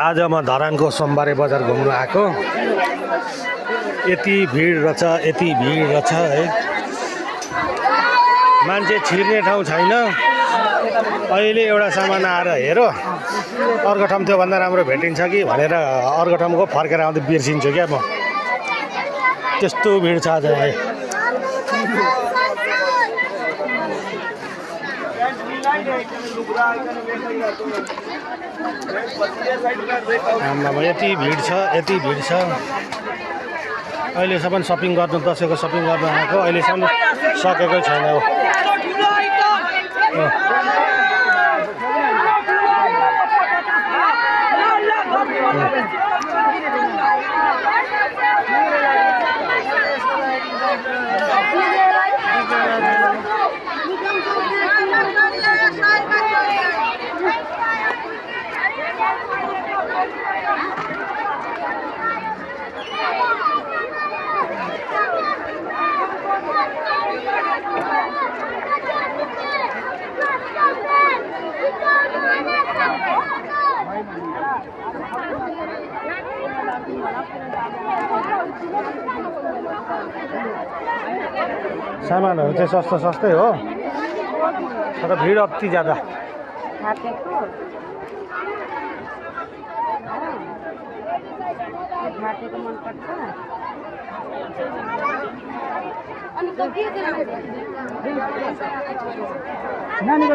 आज म धरानको सोमबारे बजार घुम्नु आएको। यति भिड रहेछ, यति भिड रहेछ है, मान्छे छिर्ने ठाउँ छैन। अहिले एउटा सामान आएर हेर, अर्को ठाउँ त्योभन्दा राम्रो भेटिन्छ कि भनेर अर्को ठाउँको फर्केर आउँदा बिर्सिन्छु क्या म। त्यस्तो भिड छ आज है। आम्मामा यति भिड छ, यति भिड छ। अहिलेसम्म सपिङ गर्नु, दसैँको सपिङ गर्नु आएको, अहिलेसम्म सकेकै छैन हो। सामानहरू चाहिँ सस्तो सस्तै हो, तर भिड अति ज्यादा। नानीको